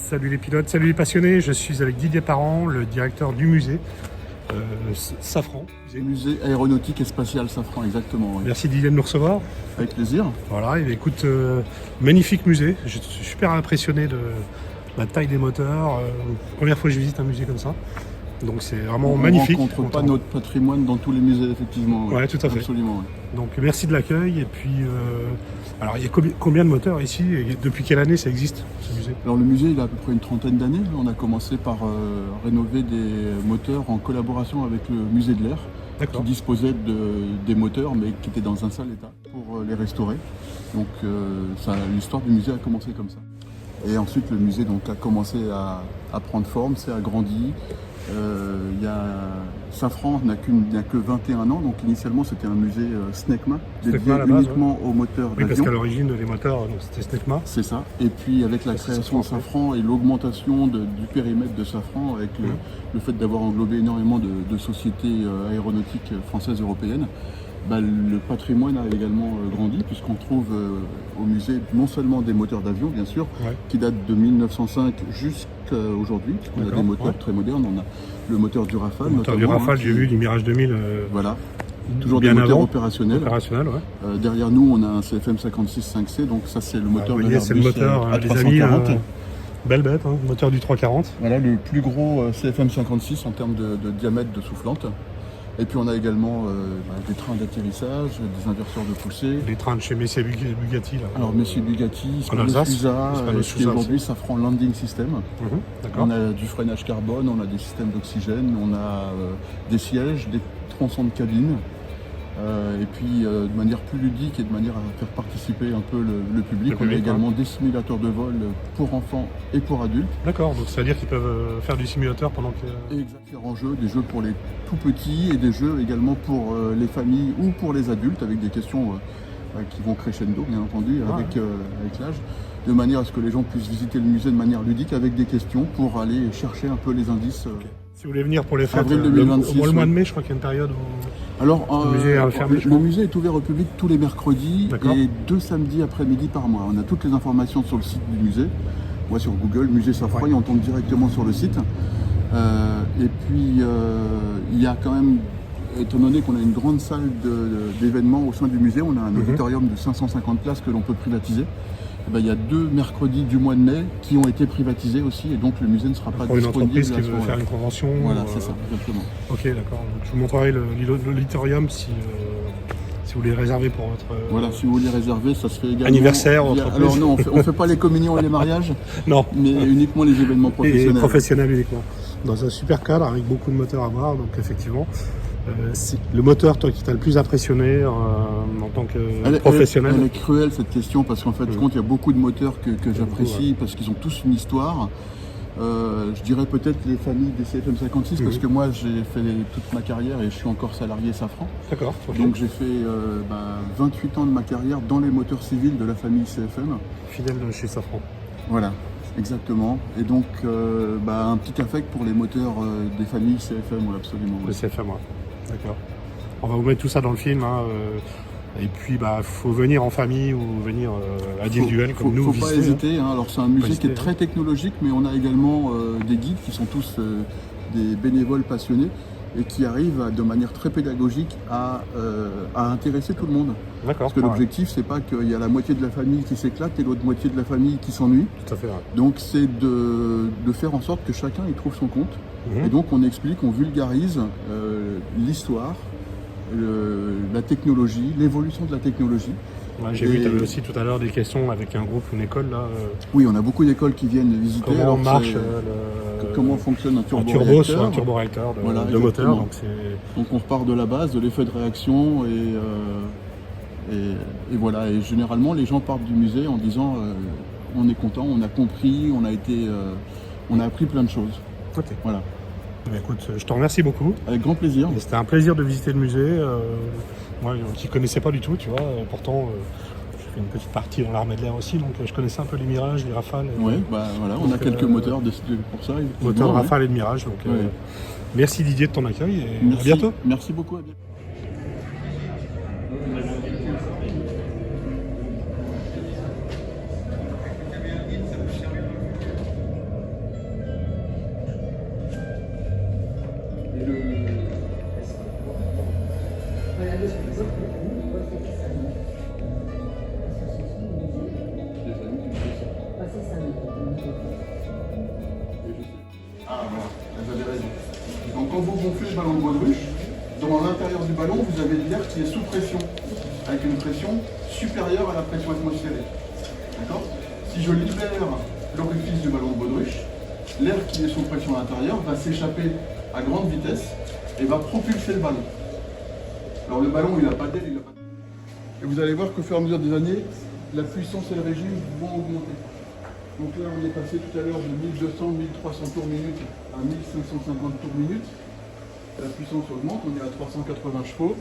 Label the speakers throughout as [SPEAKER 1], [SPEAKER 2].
[SPEAKER 1] Salut les pilotes, salut les passionnés, je suis avec Didier Parent, le directeur du musée Safran.
[SPEAKER 2] Musée aéronautique et spatial Safran, exactement. Oui.
[SPEAKER 1] Merci Didier de nous recevoir.
[SPEAKER 2] Avec plaisir.
[SPEAKER 1] Voilà, et écoute, magnifique musée, je suis super impressionné de la taille des moteurs. Première fois que je visite un musée comme ça, donc c'est vraiment magnifique.
[SPEAKER 2] On ne rencontre pas notre patrimoine dans tous les musées, effectivement.
[SPEAKER 1] Ouais, tout à fait.
[SPEAKER 2] Absolument. Oui.
[SPEAKER 1] Donc merci de l'accueil, et puis alors il y a combien de moteurs ici, et depuis quelle année ça existe ce musée?
[SPEAKER 2] Alors le musée, il a à peu près une trentaine d'années. On a commencé par rénover des moteurs en collaboration avec le musée de l'air, qui disposait des moteurs mais qui étaient dans un sale état pour les restaurer. Donc l'histoire du musée a commencé comme ça. Et ensuite le musée donc, a commencé à prendre forme, s'est agrandi. Safran n'a que 21 ans, donc initialement c'était un musée SNECMA, dédié uniquement aux moteurs d'avion.
[SPEAKER 1] Oui, parce qu'à l'origine les moteurs c'était SNECMA.
[SPEAKER 2] C'est ça, et puis avec la création de Safran et l'augmentation du périmètre de Safran, avec le fait d'avoir englobé énormément de sociétés aéronautiques françaises et européennes, le patrimoine a également grandi, puisqu'on trouve au musée non seulement des moteurs d'avion, bien sûr, qui datent de 1905 jusqu'à aujourd'hui, puisqu'on a des moteurs très modernes. On a le moteur du Rafale.
[SPEAKER 1] Le moteur du Rafale, j'ai vu, du Mirage 2000.
[SPEAKER 2] Voilà, toujours des moteurs opérationnels. Derrière nous, on a un CFM 56 5C, donc ça c'est le moteur de l'Airbus
[SPEAKER 1] c'est le moteur, les amis, belle bête, moteur du 340.
[SPEAKER 2] Voilà, le plus gros CFM 56 en termes de diamètre de soufflante. Et puis on a également des trains d'atterrissage, des inverseurs de poussée.
[SPEAKER 1] Les trains de chez Messier Bugatti là.
[SPEAKER 2] Alors Messier Bugatti, Susa, qui est aujourd'hui Safran Landing System. On a du freinage carbone, on a des systèmes d'oxygène, on a des sièges, des tronçons de cabine. Et puis de manière plus ludique et de manière à faire participer un peu le public, on a également des simulateurs de vol pour enfants et pour adultes.
[SPEAKER 1] D'accord, donc ça veut dire qu'ils peuvent faire du simulateur pendant que...
[SPEAKER 2] Différents jeux, des jeux pour les tout petits et des jeux également pour les familles ou pour les adultes, avec des questions qui vont crescendo bien entendu avec l'âge, de manière à ce que les gens puissent visiter le musée de manière ludique avec des questions pour aller chercher un peu les indices.
[SPEAKER 1] Si vous voulez venir pour les fêtes,
[SPEAKER 2] avril 2026,
[SPEAKER 1] le mois de mai, je crois qu'il y a une période où
[SPEAKER 2] alors,
[SPEAKER 1] le
[SPEAKER 2] musée est ouvert au public tous les mercredis et 2 samedis après-midi par mois. On a toutes les informations sur le site du musée. Moi sur Google, musée Safran, on tombe directement sur le site. Et puis il y a quand même, étant donné qu'on a une grande salle d'événements au sein du musée, on a un auditorium de 550 places que l'on peut privatiser. Il y a 2 mercredis du mois de mai qui ont été privatisés aussi, et donc le musée ne sera pas disponible.
[SPEAKER 1] Pour une entreprise qui veut faire une convention.
[SPEAKER 2] Voilà, c'est ça, exactement.
[SPEAKER 1] Ok, d'accord. Je vous montrerai l'auditorium si vous voulez réserver pour votre...
[SPEAKER 2] Voilà, si vous voulez réserver, ça se fait également...
[SPEAKER 1] Anniversaire,
[SPEAKER 2] alors non, on ne fait pas les communions et les mariages,
[SPEAKER 1] non,
[SPEAKER 2] mais uniquement les événements professionnels.
[SPEAKER 1] Et professionnels uniquement. Dans un super cadre avec beaucoup de moteurs à voir, donc effectivement... c'est le moteur, toi, qui t'a le plus impressionné en tant que professionnel?
[SPEAKER 2] Elle est cruelle cette question, parce qu'en fait, il y a beaucoup de moteurs que j'apprécie, parce qu'ils ont tous une histoire. Je dirais peut-être les familles des CFM 56, parce que moi j'ai fait toute ma carrière et je suis encore salarié Safran.
[SPEAKER 1] D'accord.
[SPEAKER 2] Donc j'ai fait 28 ans de ma carrière dans les moteurs civils de la famille CFM.
[SPEAKER 1] Fidèle chez Safran.
[SPEAKER 2] Voilà. Exactement. Et donc, un petit affect pour les moteurs des familles CFM, absolument.
[SPEAKER 1] Le CFM, d'accord. On va vous mettre tout ça dans le film. Et puis, faut venir en famille ou venir individuel comme nous.
[SPEAKER 2] Faut pas hésiter. Alors, c'est un musée qui est très technologique, mais on a également des guides qui sont tous des bénévoles passionnés et qui arrivent de manière très pédagogique à intéresser tout le monde. Parce que l'objectif, c'est pas qu'il y a la moitié de la famille qui s'éclate et l'autre moitié de la famille qui s'ennuie.
[SPEAKER 1] Tout à fait.
[SPEAKER 2] Donc c'est de faire en sorte que chacun y trouve son compte. Et donc on explique, on vulgarise l'histoire, la technologie, l'évolution de la technologie.
[SPEAKER 1] J'ai vu, tu avais aussi tout à l'heure des questions avec un groupe, une école là.
[SPEAKER 2] Oui, on a beaucoup d'écoles qui viennent visiter.
[SPEAKER 1] Comment marche
[SPEAKER 2] comment fonctionne un
[SPEAKER 1] turbo sur un turboréacteur de moteur.
[SPEAKER 2] Donc on repart de la base, de l'effet de réaction et voilà. Et généralement les gens partent du musée en disant on est content, on a compris, on a appris plein de choses.
[SPEAKER 1] Ok.
[SPEAKER 2] Voilà.
[SPEAKER 1] Écoute, je te remercie beaucoup.
[SPEAKER 2] Avec grand plaisir.
[SPEAKER 1] C'était un plaisir de visiter le musée. Moi qui ne connaissais pas du tout, tu vois. Pourtant, j'ai fait une petite partie dans l'armée de l'air aussi, donc je connaissais un peu les Mirages, les Rafales.
[SPEAKER 2] Oui, voilà, on a quelques moteurs pour ça.
[SPEAKER 1] Moteurs Rafale et de Mirage. Donc, merci Didier de ton accueil et à bientôt.
[SPEAKER 2] Merci beaucoup. À bientôt. Ah voilà, vous avez raison. Donc quand vous gonflez le ballon de baudruche, dans l'intérieur du ballon, vous avez de l'air qui est sous pression, avec une pression supérieure à la pression atmosphérique. D'accord? Si je libère l'orifice du ballon de baudruche, l'air qui est sous pression à l'intérieur va s'échapper à grande vitesse et va propulser le ballon. Alors le ballon, il n'a pas d'aile, il n'a pas de... Et vous allez voir qu'au fur et à mesure des années, la puissance et le régime vont augmenter. Donc là, on est passé tout à l'heure de 1200, 1300 tours minute à 1550 tours minute. La puissance augmente, on est à 380 chevaux.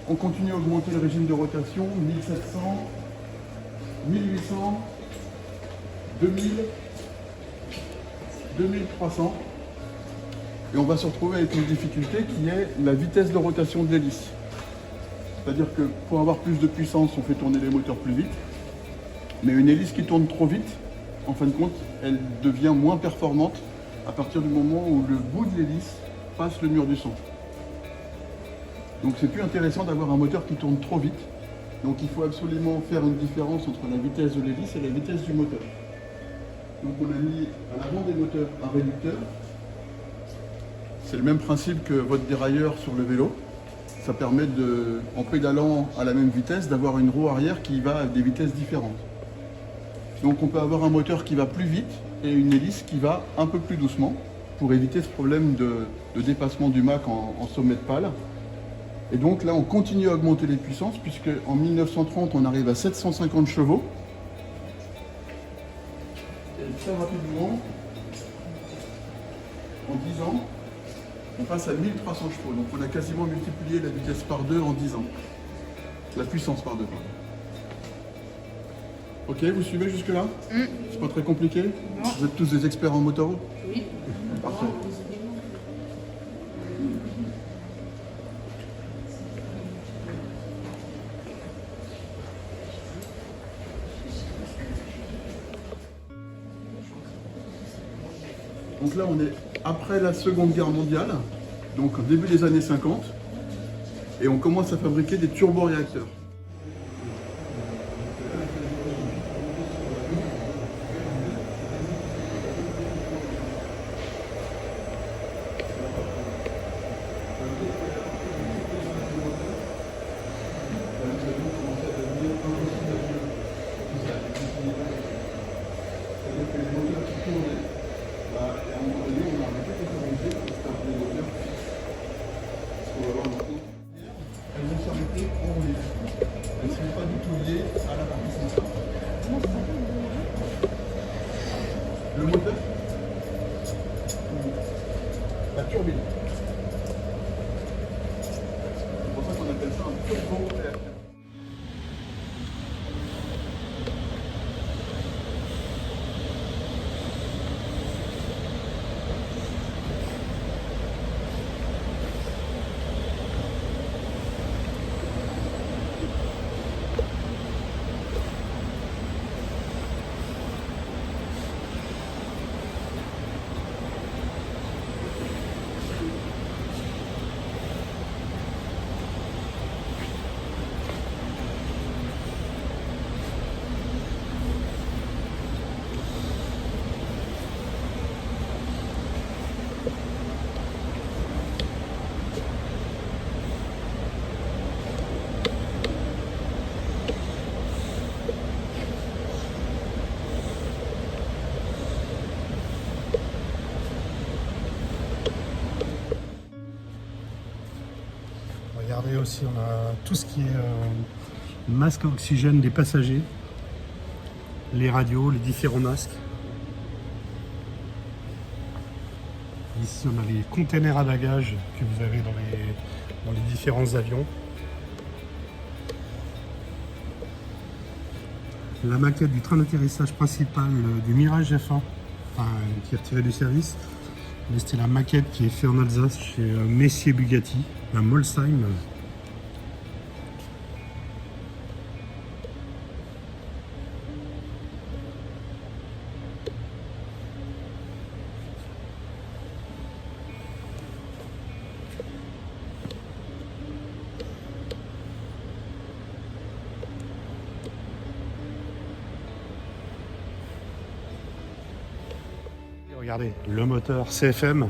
[SPEAKER 2] On continue à augmenter le régime de rotation, 1700, 1800, 2000, 2300. Et on va se retrouver avec une difficulté qui est la vitesse de rotation de l'hélice. C'est-à-dire que pour avoir plus de puissance, on fait tourner les moteurs plus vite. Mais une hélice qui tourne trop vite, en fin de compte, elle devient moins performante à partir du moment où le bout de l'hélice passe le mur du son. Donc c'est plus intéressant d'avoir un moteur qui tourne trop vite. Donc il faut absolument faire une différence entre la vitesse de l'hélice et la vitesse du moteur. Donc on a mis à l'avant des moteurs un réducteur. C'est le même principe que votre dérailleur sur le vélo. Ça permet en pédalant à la même vitesse, d'avoir une roue arrière qui va à des vitesses différentes. Donc on peut avoir un moteur qui va plus vite et une hélice qui va un peu plus doucement pour éviter ce problème de dépassement du mât en sommet de pale. Et donc là on continue à augmenter les puissances puisque en 1930 on arrive à 750 chevaux. Et très rapidement, en 10 ans, on passe à 1300 chevaux. Donc on a quasiment multiplié la vitesse par 2 en 10 ans. La puissance par 2, pardon. Ok, vous suivez jusque-là? C'est pas très compliqué?
[SPEAKER 3] Non.
[SPEAKER 2] Vous êtes tous des experts en moto?
[SPEAKER 3] Oui.
[SPEAKER 2] Parfait. Donc là, on est après la Seconde Guerre mondiale, donc au début des années 50, et on commence à fabriquer des turboréacteurs. Elles vont s'arrêter en relief. Elles ne sont pas du tout liées à la partie centrale. Le moteur, la turbine. C'est pour ça qu'on appelle ça un turbo-réacteur.
[SPEAKER 1] Regardez aussi, on a tout ce qui est masque à oxygène des passagers, les radios, les différents masques. Ici, on a les containers à bagages que vous avez dans les différents avions. La maquette du train d'atterrissage principal du Mirage F1, enfin, qui est retiré du service. Mais c'était la maquette qui est faite en Alsace chez Messier Bugatti, la Molsheim. Regardez, le moteur CFM,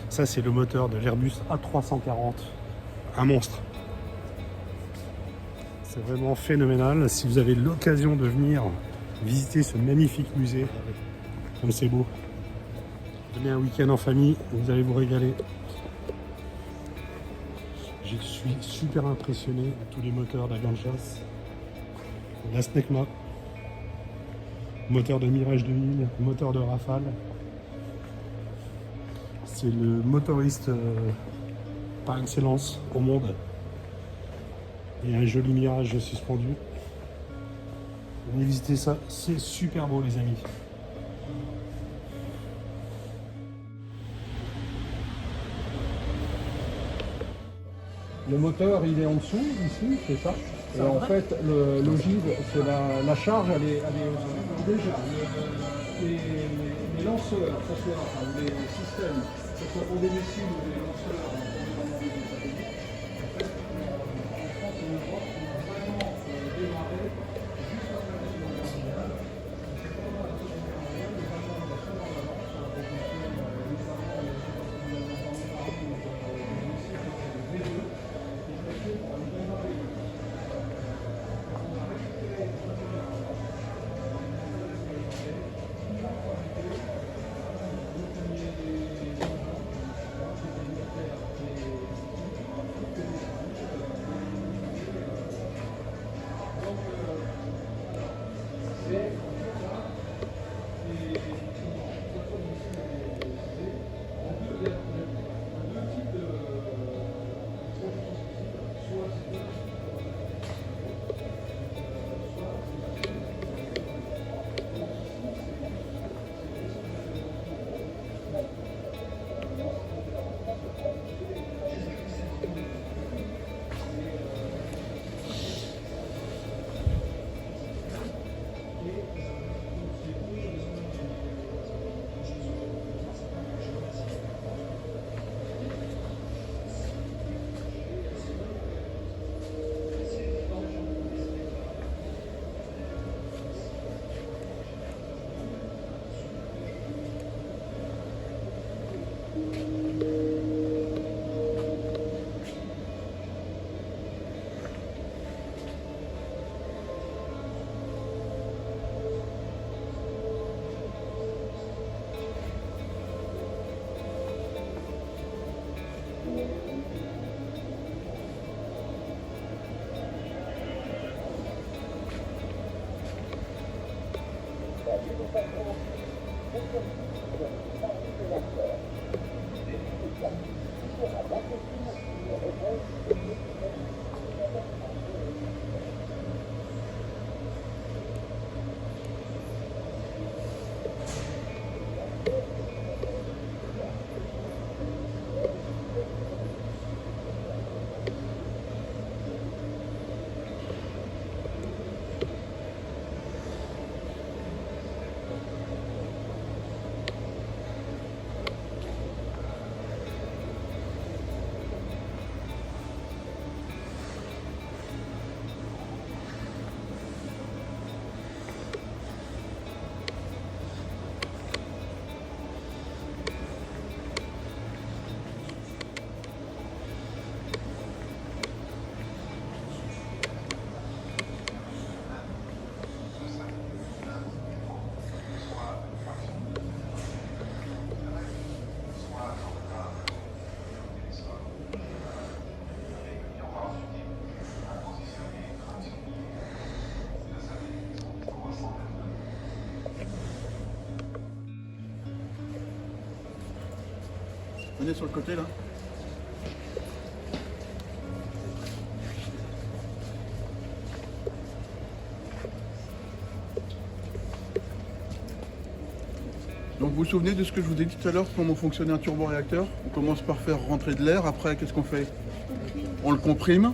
[SPEAKER 1] ça c'est le moteur de l'Airbus A340, un monstre. C'est vraiment phénoménal. Si vous avez l'occasion de venir visiter ce magnifique musée, comme c'est beau, venez un week-end en famille, vous allez vous régaler. Je suis super impressionné de tous les moteurs d'Aganchas, la Snecma, moteur de Mirage 2000, moteur de Rafale. C'est le motoriste par excellence au monde. Il y a un joli Mirage suspendu. Venez visiter ça, c'est super beau les amis.
[SPEAKER 3] Le moteur il est en dessous ici, c'est ça. Et en fait l'ogive, c'est la charge, elle est déjà les lanceurs, que ce soit les systèmes, que ce soit pour des missiles ou des lanceurs pour des satellite. En fait, en France et en Europe, on a vraiment démarré juste après la Seconde Guerre mondiale. C'est pendant la Seconde Guerre mondiale, les Allemands ont fait en avance sur la production, notamment, je ne sais pas si vous avez entendu parler, des missiles qui étaient V2, qui étaient faits pour aller démarrer. On a récupéré les premiers
[SPEAKER 2] Venez sur le côté là. Donc vous vous souvenez de ce que je vous ai dit tout à l'heure, comment fonctionnait un turboréacteur? On commence par faire rentrer de l'air, après qu'est-ce qu'on fait? On le comprime.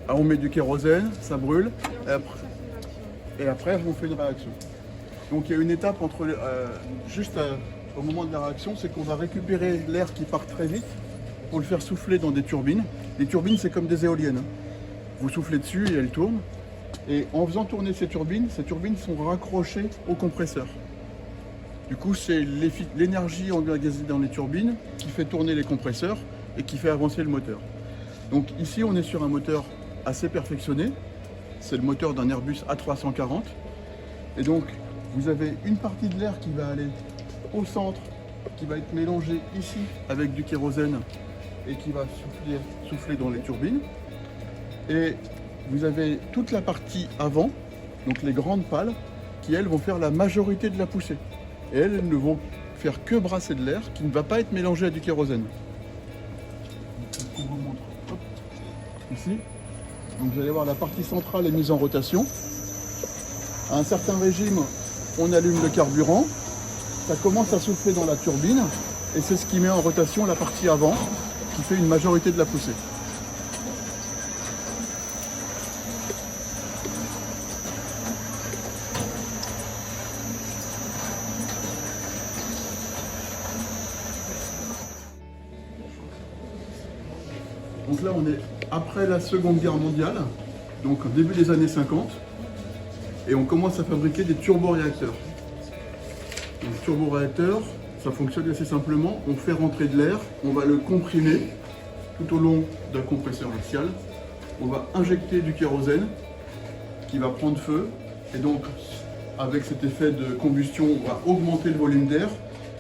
[SPEAKER 2] Ah, on met du kérosène, ça brûle. Et après on fait une réaction. Donc il y a une étape entre juste au moment de la réaction, c'est qu'on va récupérer l'air qui part très vite pour le faire souffler dans des turbines. Les turbines, c'est comme des éoliennes. Vous soufflez dessus et elles tournent. Et en faisant tourner ces turbines sont raccrochées au compresseur. Du coup, c'est l'énergie emmagasinnée dans les turbines qui fait tourner les compresseurs et qui fait avancer le moteur. Donc ici, on est sur un moteur assez perfectionné. C'est le moteur d'un Airbus A340. Et donc, vous avez une partie de l'air qui va aller au centre, qui va être mélangé ici avec du kérosène et qui va souffler dans les turbines. Et vous avez toute la partie avant, donc les grandes pales, qui elles vont faire la majorité de la poussée. Et elles ne vont faire que brasser de l'air qui ne va pas être mélangé à du kérosène. On vous montre. Hop. Ici. Donc vous allez voir la partie centrale est mise en rotation. À un certain régime, on allume le carburant. Ça commence à souffler dans la turbine et c'est ce qui met en rotation la partie avant qui fait une majorité de la poussée. Donc là on est après la Seconde Guerre mondiale, donc au début des années 50, et on commence à fabriquer des turboréacteurs. Les turboréacteurs, ça fonctionne assez simplement, on fait rentrer de l'air, on va le comprimer tout au long d'un compresseur axial, on va injecter du kérosène qui va prendre feu, et donc avec cet effet de combustion, on va augmenter le volume d'air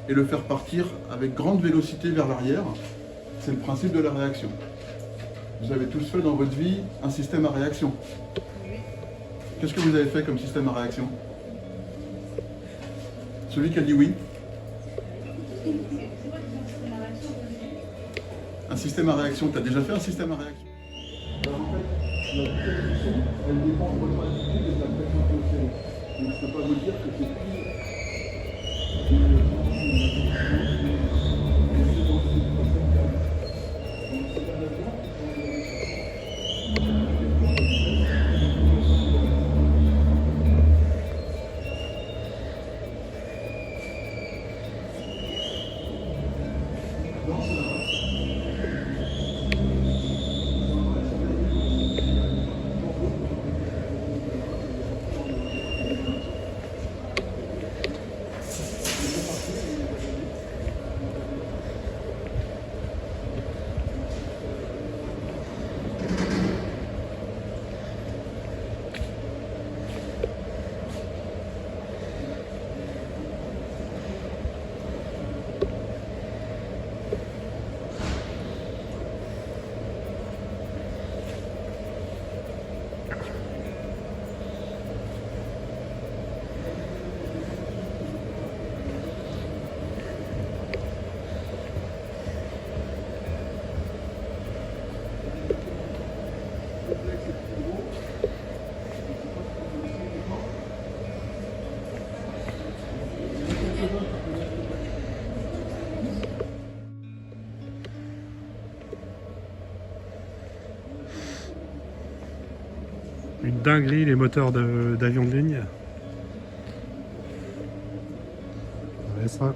[SPEAKER 2] et le faire partir avec grande vélocité vers l'arrière. C'est le principe de la réaction. Vous avez tous fait dans votre vie un système à réaction. Qu'est-ce que vous avez fait comme système à réaction? Celui qui a dit oui. Un système à réaction, tu as déjà fait un système à réaction? Alors en fait, la vitesse du son, elle dépend de votre altitude et de la pression de l'océan. Donc je ne peux pas vous dire que c'est pire.
[SPEAKER 1] Une dinguerie, les moteurs d'avions de ligne. Ouais, ça.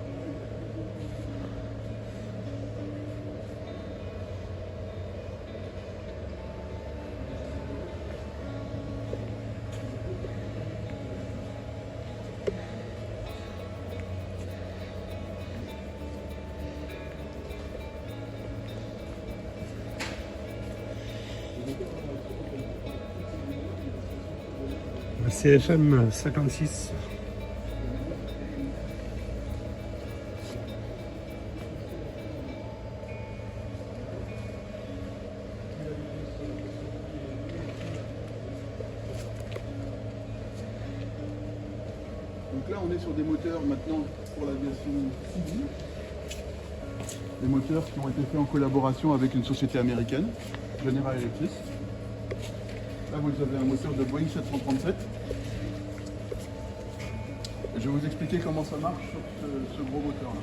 [SPEAKER 1] CFM 56.
[SPEAKER 2] Donc là on est sur des moteurs maintenant pour l'aviation civile. Des moteurs qui ont été faits en collaboration avec une société américaine, General Electric. Là vous avez un moteur de Boeing 737. Je vais vous expliquer comment ça marche sur ce gros moteur là.